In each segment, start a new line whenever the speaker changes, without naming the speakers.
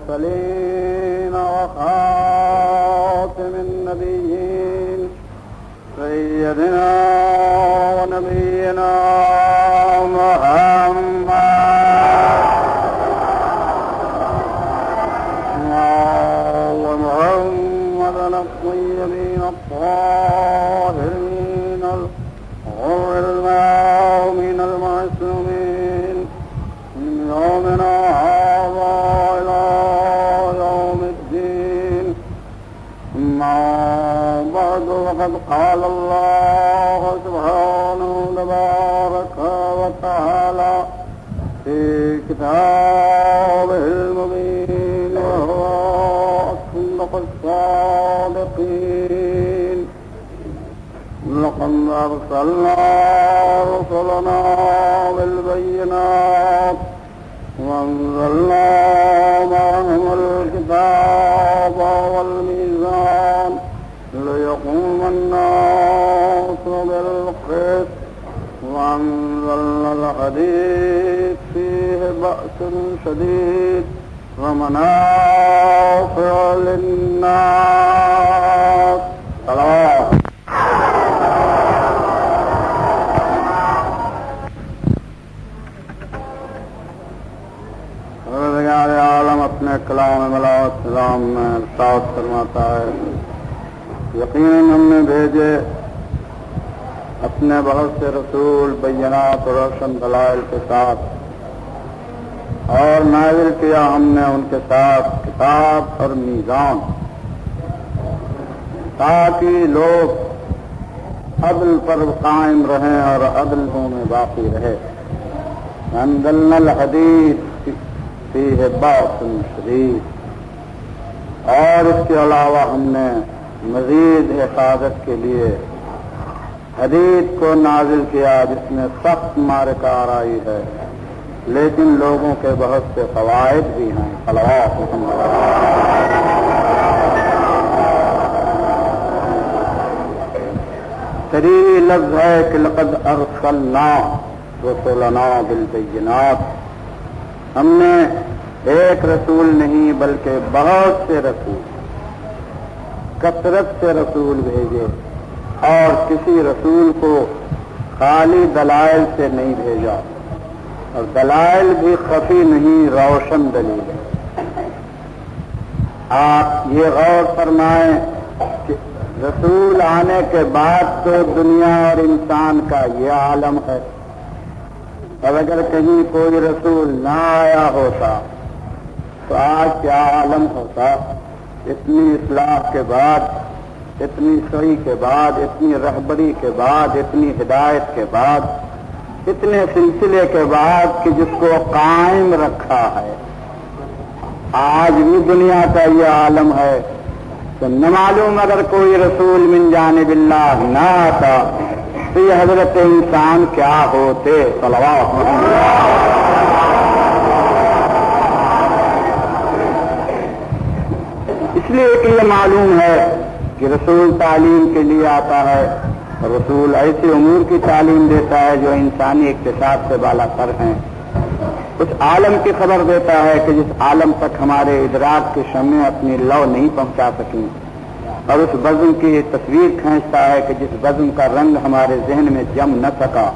المرسلين وخاتم النبيين سيدنا ونبينا محمد الطيبين الطاهرين الغر الميامين المعصومين من يومنا هذا إلى يوم الدين. أما بعد فقد قال الله سبحانه تبارك وتعالى في كتابه المبين وهو أصدق الصادقين: لقد أرسلنا رسلنا بالبينات وأنزلنا معهم الكتاب والميزان ليقوم الناس بالقسط وأنزلنا الحديد فيه بأس شديد ومنافع للناس. صلوات. عالم اپنے کلام ملا سلام میں ارشاد فرماتا ہے: یقیناً ہم نے بھیجے اپنے بہت سے رسول بینات اور روشن دلائل کے ساتھ، اور نازل کیا ہم نے ان کے ساتھ کتاب اور میزان، تاکہ لوگ عدل پر قائم رہیں اور عدل میں باقی رہے. انزلنا الحدید فیہ بأس شدید، اور اس کے علاوہ ہم نے مزید حفاظت کے لیے حدید کو نازل کیا جس میں سخت معرکہ آرائی ہے، لیکن لوگوں کے بہت سے فوائد بھی ہیں. صلوات. تری لفظ ہے کہ لقد ارسلنا رسلنا بالبینات، ہم نے ایک رسول نہیں بلکہ بہت سے رسول، کثرت سے رسول بھیجے، اور کسی رسول کو خالی دلائل سے نہیں بھیجا، اور دلائل بھی خفی نہیں، روشن دلیل ہے. آپ یہ غور فرمائیں کہ رسول آنے کے بعد تو دنیا اور انسان کا یہ عالم ہے، اور اگر کہیں کوئی رسول نہ آیا ہوتا تو آج کیا عالم ہوتا؟ اتنی اصلاح کے بعد، اتنی صحیح کے بعد، اتنی رہبری کے بعد، اتنی ہدایت کے بعد، اتنے سلسلے کے بعد کہ جس کو قائم رکھا ہے، آج بھی دنیا کا یہ عالم ہے، تو نہ معلوم اگر کوئی رسول من جانب اللہ نہ آتا تو یہ حضرت انسان کیا ہوتے. صلوات. اس لیے کہ یہ معلوم ہے کہ رسول تعلیم کے لیے آتا ہے، اور رسول ایسے امور کی تعلیم دیتا ہے جو انسانی اقتصاد سے بالا تر ہیں. اس عالم کی خبر دیتا ہے کہ جس عالم تک ہمارے ادراک کی شمعیں اپنی لو نہیں پہنچا سکیں، اور اس بزم کی تصویر کھینچتا ہے کہ جس بزم کا رنگ ہمارے ذہن میں جم نہ سکا،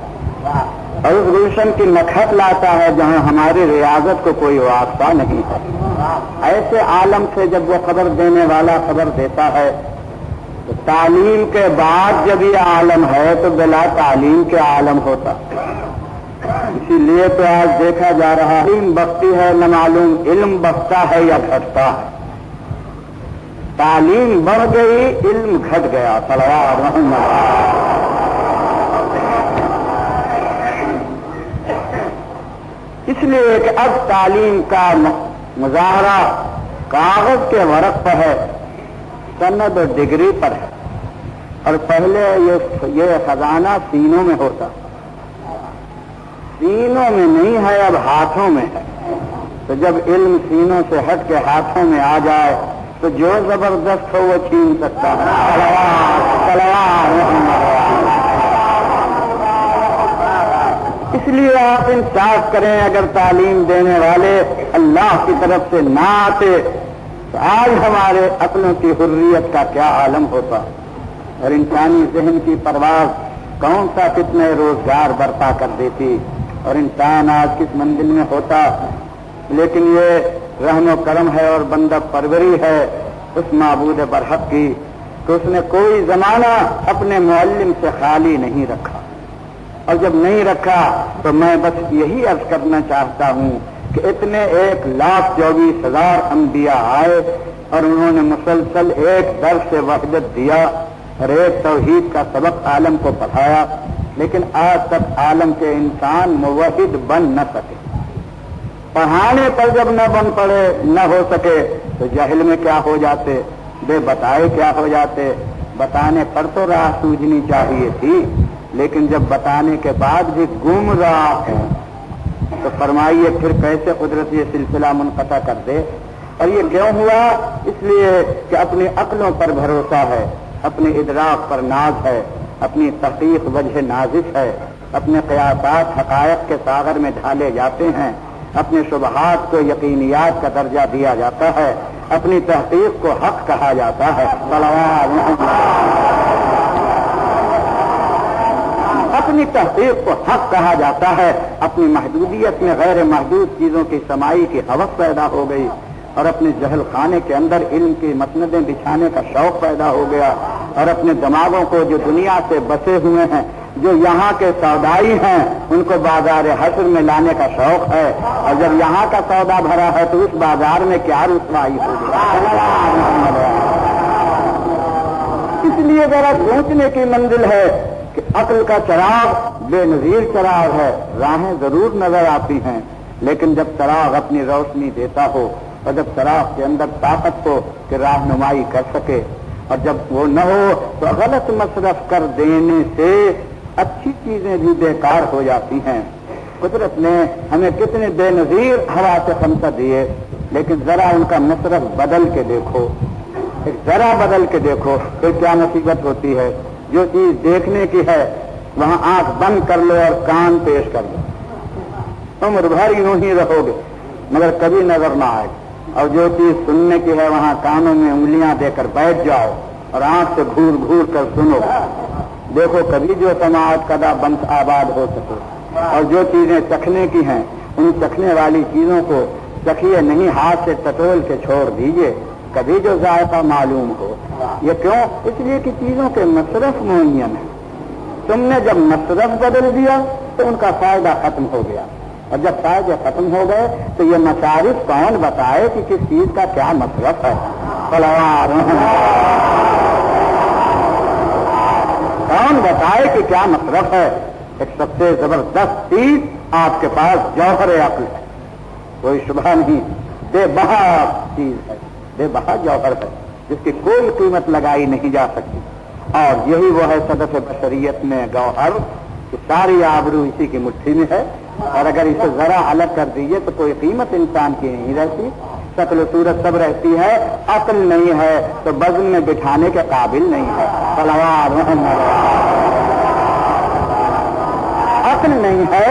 اور اس روشن کی نکھت لاتا ہے جہاں ہماری ریاضت کو کوئی واسطہ نہیں ہے. ایسے عالم سے جب وہ خبر دینے والا خبر دیتا ہے تو تعلیم کے بعد جب یہ عالم ہے تو بلا تعلیم کے عالم ہوتا. اسی لیے تو آج دیکھا جا رہا ہے علم بختی ہے نہ معلوم علم بختا ہے یا گھٹتا ہے. تعلیم بڑھ گئی، علم گھٹ گیا. صلوات. اس لیے کہ اب تعلیم کا مظاہرہ کاغذ کے ورق پر ہے، سند اور ڈگری پر ہے، اور پہلے یہ خزانہ سینوں میں ہوتا، سینوں میں نہیں ہے، اب ہاتھوں میں ہے. تو جب علم سینوں سے ہٹ کے ہاتھوں میں آ جائے تو جو زبردست ہو وہ چھین سکتا ہے. اس اس لیے آپ انصاف کریں، اگر تعلیم دینے والے اللہ کی طرف سے نہ آتے تو آج ہمارے عقلوں کی حریت کا کیا عالم ہوتا، اور انسانی ذہن کی پرواز کون سا کتنے روزگار برپا کر دیتی، اور انسان آج کس منزل میں ہوتا۔ لیکن یہ رحم و کرم ہے اور بندہ پروری ہے اس معبود برحق کی کہ اس نے کوئی زمانہ اپنے معلم سے خالی نہیں رکھا، اور جب نہیں رکھا تو میں بس یہی عرض کرنا چاہتا ہوں کہ اتنے 1,24,000 انبیاء آئے اور انہوں نے مسلسل ایک درس وحدت دیا اور ایک توحید کا سبق عالم کو پڑھایا، لیکن آج تک عالم کے انسان موحد بن نہ سکے۔ پڑھانے پر جب نہ بن پڑے، نہ ہو سکے تو جہل میں کیا ہو جاتے، بے بتائے کیا ہو جاتے۔ بتانے پر تو راہ سوجنی چاہیے تھی، لیکن جب بتانے کے بعد بھی گمراہ ہے تو فرمائیے پھر کیسے قدرت یہ سلسلہ منقطع کر دے۔ اور یہ کیوں ہوا؟ اس لیے کہ اپنی عقلوں پر بھروسہ ہے، اپنے ادراک پر ناز ہے، اپنی تحقیق وجہ نازش ہے، اپنے قیاسات حقائق کے ساغر میں ڈھالے جاتے ہیں، اپنے شبہات کو یقینیات کا درجہ دیا جاتا ہے، اپنی تحقیق کو حق کہا جاتا ہے۔ اپنی تحقیق کو حق کہا جاتا ہے، اپنی محدودیت میں غیر محدود چیزوں کی سمائی کی حوث پیدا ہو گئی، اور اپنے جہل خانے کے اندر علم کی مسندیں بچھانے کا شوق پیدا ہو گیا، اور اپنے دماغوں کو جو دنیا سے بسے ہوئے ہیں، جو یہاں کے سودائی ہیں، ان کو بازار حشر میں لانے کا شوق ہے، اور جب یہاں کا سودا بھرا ہے تو اس بازار میں کیا رسوائی ہوگی۔ اس لیے ذرا سوچنے کی منزل ہے کہ عقل کا چراغ بے نظیر چراغ ہے، راہیں ضرور نظر آتی ہیں، لیکن جب چراغ اپنی روشنی دیتا ہو اور جب چراغ کے اندر طاقت ہو کہ رہنمائی کر سکے، اور جب وہ نہ ہو تو غلط مصرف کر دینے سے اچھی چیزیں بھی بیکار ہو جاتی ہیں۔ قدرت نے ہمیں کتنے بے نظیر ہوا سے خمسہ دیے، لیکن ذرا ان کا مصرف بدل کے دیکھو، ایک ذرا بدل کے دیکھو تو کیا مصیبت ہوتی ہے۔ جو چیز دیکھنے کی ہے وہاں آنکھ بند کر لو اور کان پیش کر لو، عمر بھر یوں ہی رہو گے مگر کبھی نظر نہ آئے، اور جو چیز سننے کی ہے وہاں کانوں میں انگلیاں دے کر بیٹھ جاؤ اور آنکھ سے گھور گھور کر سنو، دیکھو کبھی جو سماعت کدا بند آباد ہو سکے۔ اور جو چیزیں چکھنے کی ہیں ان چکھنے والی چیزوں کو چکھیے نہیں، ہاتھ سے ٹٹول کے چھوڑ دیجئے، کبھی جو ذائقہ معلوم ہو۔ یہ کیوں؟ اس لیے کہ چیزوں کے مصرف معین ہے، تم نے جب مصرف بدل دیا تو ان کا فائدہ ختم ہو گیا، اور جب فائدے ختم ہو گئے تو یہ مصارف کون بتائے کہ کس چیز کا کیا مصرف ہے؟ کون بتائے کہ کیا مصرف ہے؟ ایک سب سے زبردست چیز آپ کے پاس جوہر عقل ہے، کوئی شبہ نہیں، بے بہا چیز ہے، بے بہا جوہر ہے جس کی کوئی قیمت لگائی نہیں جا سکتی، اور یہی وہ ہے صدف بشریت میں گوہر کہ ساری آبرو اسی کی مٹھی میں ہے، اور اگر اسے ذرا الگ کر دیجیے تو کوئی قیمت انسان کی نہیں رہتی، شکل و صورت سب رہتی ہے، عقل نہیں ہے تو بزم میں بٹھانے کے قابل نہیں ہے۔ عقل نہیں ہے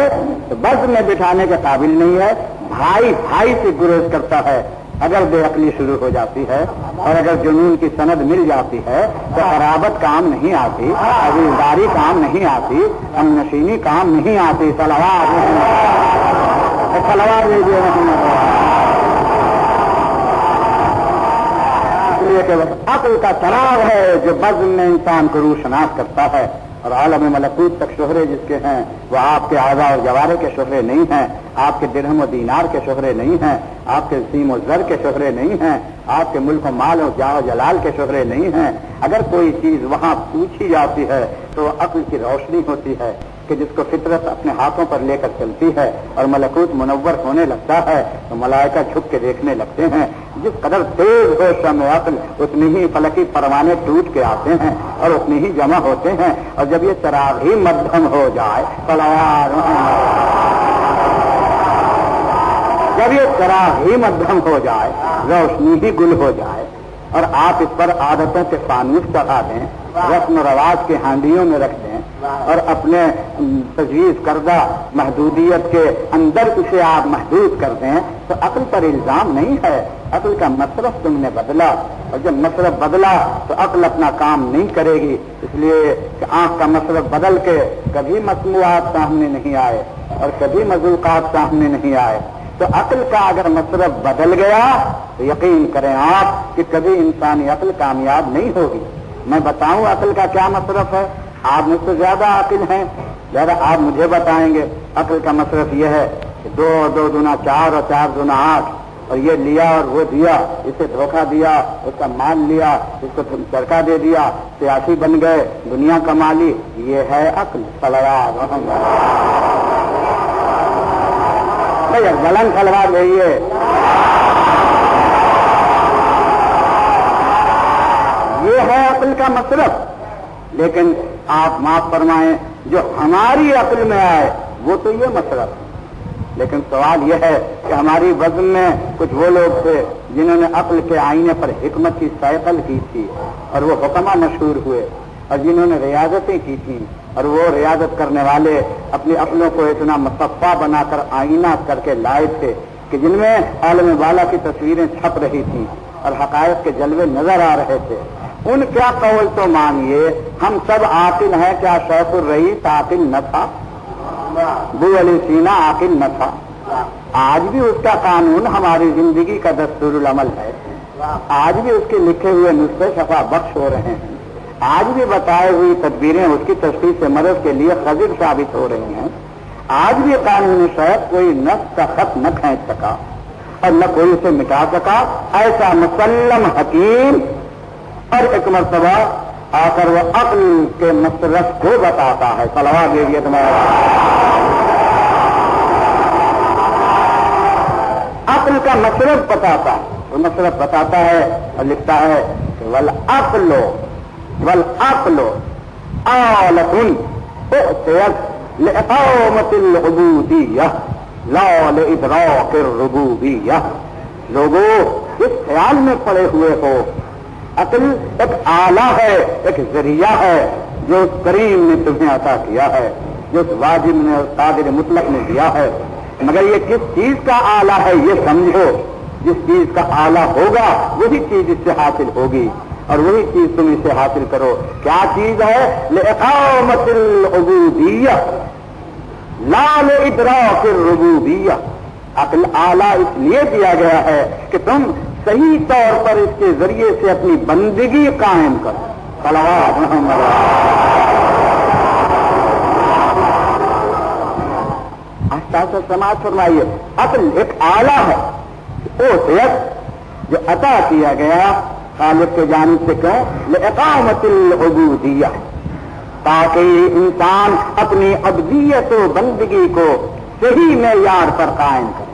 تو بزم میں بٹھانے کے قابل نہیں ہے، بھائی بھائی سے گریز کرتا ہے اگر بے عقلی شروع ہو جاتی ہے، اور اگر جنون کی سند مل جاتی ہے تو قرابت کام نہیں آتی، عزیزداری کام نہیں آتی، ہم نشینی کام نہیں آتی۔ صلوات دیجیے۔ اس لیے کہ عقل کا چراغ ہے جو بزم میں انسان کو روشناس کرتا ہے، اور عالم ملکوت تک شہرے جس کے ہیں وہ آپ کے اعضاء و جوارے کے شہرے نہیں ہیں، آپ کے درہم و دینار کے شہرے نہیں ہیں، آپ کے سیم و زر کے شہرے نہیں ہیں، آپ کے ملک و مال و جاہ و جلال کے شہرے نہیں ہیں۔ اگر کوئی چیز وہاں پوچھی جاتی ہے تو وہ عقل کی روشنی ہوتی ہے کہ جس کو فطرت اپنے ہاتھوں پر لے کر چلتی ہے اور ملکوت منور ہونے لگتا ہے تو ملائکہ جھک کے دیکھنے لگتے ہیں۔ جس قدر تیز ہو شمع عقل اتنی ہی فلکی پروانے ٹوٹ کے آتے ہیں اور اتنی ہی جمع ہوتے ہیں، اور جب یہ چراغ ہی مدھم ہو جائے، جب یہ چراغ ہی مدھم ہو جائے، روشنی ہی گل ہو جائے، اور آپ اس پر عادتوں کے فانوس چڑھا دیں، رسم و رواج کے ہانڈیوں میں رکھ دیں اور اپنے تجویز کردہ محدودیت کے اندر اسے آپ محدود کر دیں تو عقل پر الزام نہیں ہے. عقل کا مصرف تم نے بدلا، اور جب مصرف بدلا تو عقل اپنا کام نہیں کرے گی. اس لیے کہ آنکھ کا مصرف بدل کے کبھی مسموعات سامنے نہیں آئے اور کبھی مذوقات سامنے نہیں آئے. تو عقل کا اگر مصرف بدل گیا تو یقین کریں آپ کہ کبھی انسانی عقل کامیاب نہیں ہوگی. میں بتاؤں عقل کا کیا مصرف ہے؟ آپ مجھ سے زیادہ عاقل ہیں، زیادہ آپ مجھے بتائیں گے. عقل کا مصرف یہ ہے کہ 2 اور 2 دونا 4 اور 4 دونا 8، اور یہ لیا اور وہ دیا، اسے دھوکہ دیا، اس کا مال لیا، اس کو چرکا دے دیا، سیاسی بن گئے، دنیا کما لی. یہ ہے عقل. جلن کھلوا رہیے. یہ ہے عقل کا مصرف. لیکن آپ معاف فرمائیں، جو ہماری عقل میں آئے وہ تو یہ مصرف. لیکن سوال یہ ہے کہ ہماری وزن میں کچھ وہ لوگ تھے جنہوں نے عقل کے آئینے پر حکمت کی سائیکل کی تھی اور وہ حکمہ مشہور ہوئے، اور جنہوں نے ریاضتیں کی تھیں اور وہ ریاضت کرنے والے اپنی عقلوں کو اتنا مصفہ بنا کر آئینہ کر کے لائے تھے کہ جن میں عالم بالا کی تصویریں چھپ رہی تھیں اور حقائق کے جلوے نظر آ رہے تھے. ان کیا قول تو مانیے ہم سب عاقل ہیں. کیا شیخ الرئیس عاقل نہ تھا؟ ابو علی سینا عاقل نہ تھا؟ آج بھی اس کا قانون ہماری زندگی کا دستور العمل ہے. آج بھی اس کے لکھے ہوئے نسخے شفا بخش ہو رہے ہیں. آج بھی بتائے ہوئی تدبیریں اس کی تشخیص سے مرض کے لیے خضر ثابت ہو رہی ہیں. آج بھی قانون شاید کوئی نفس کا خط نہ کھینچ سکا اور نہ کوئی اسے مٹا سکا. ایسا مسلم حکیم اور ایک مرتبہ آ کر وہ عقل کے مصرف کو بتاتا ہے. صلوات دیجیے تمہارا. عقل کا مصرف بتاتا ہے، وہ مصرف بتاتا ہے اور لکھتا ہے کہ والعقل آلۃ اعطیت لإقامۃ العبودیہ لا لإدراک الربوبیہ. لوگوں اس خیال میں پڑے ہوئے ہو عقل ایک آلہ ہے، ایک ذریعہ ہے جو اس کریم نے تمہیں عطا کیا ہے، جو اس واجب نے اور قادر مطلق نے دیا ہے. مگر یہ کس چیز کا آلہ ہے یہ سمجھو. جس چیز کا آلہ ہوگا وہی چیز اس سے حاصل ہوگی اور وہی چیز تم اسے حاصل کرو. کیا چیز ہے؟ لإقامۃ العبودیہ لا لإدراک الربوبیہ. عقل آلہ اس لیے دیا گیا ہے کہ تم صحیح طور پر اس کے ذریعے سے اپنی بندگی قائم کرو. صلوات محمد. آستہ سماعت فرمائیے. عقل ایک آلہ ہے، اوتیت جو عطا کیا گیا خالق کے جانب سے. کیوں؟ لإقامۃ العبودیہ، تاکہ انسان اپنی عبدیت و بندگی کو صحیح معیار پر قائم کرے.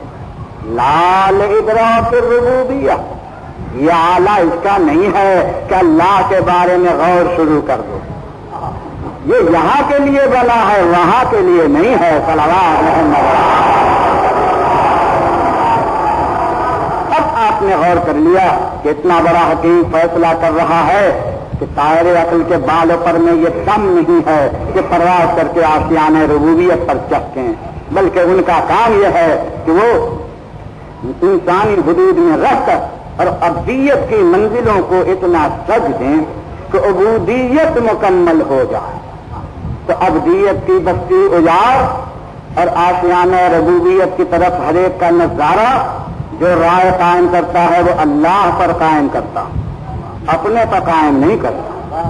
لا لإدراک الربوبیہ. یہ آلہ اس کا نہیں ہے کہ اللہ کے بارے میں غور شروع کر دو. یہ یہاں کے لیے بنا ہے، وہاں کے لیے نہیں ہے. صلوات محمد. اب آپ نے غور کر لیا کہ اتنا بڑا حکیم فیصلہ کر رہا ہے کہ طائر عقل کے بالوں پر میں یہ دم نہیں ہے کہ پرواز کر کے آشیانِ ربوبیت پر چڑھیں، بلکہ ان کا کام یہ ہے کہ وہ انسانی حدود میں رہ کر اور عبدیت کی منزلوں کو اتنا سج دیں کہ عبودیت مکمل ہو جائے. تو عبدیت کی بستی اجاڑ اور آشیانہ ربوبیت کی طرف ہر ایک کا نظارہ جو رائے قائم کرتا ہے وہ اللہ پر قائم کرتا، اپنے پر قائم نہیں کرتا.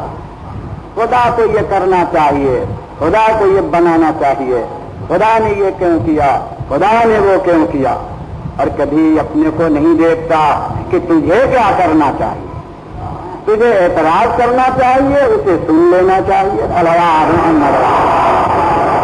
خدا کو یہ کرنا چاہیے، خدا کو یہ بنانا چاہیے، خدا نے یہ کیوں کیا، خدا نے وہ کیوں کیا، اور کبھی اپنے کو نہیں دیکھتا کہ تجھے کیا کرنا چاہیے. تجھے اعتراض کرنا چاہیے، اسے سن لینا چاہیے. اللہ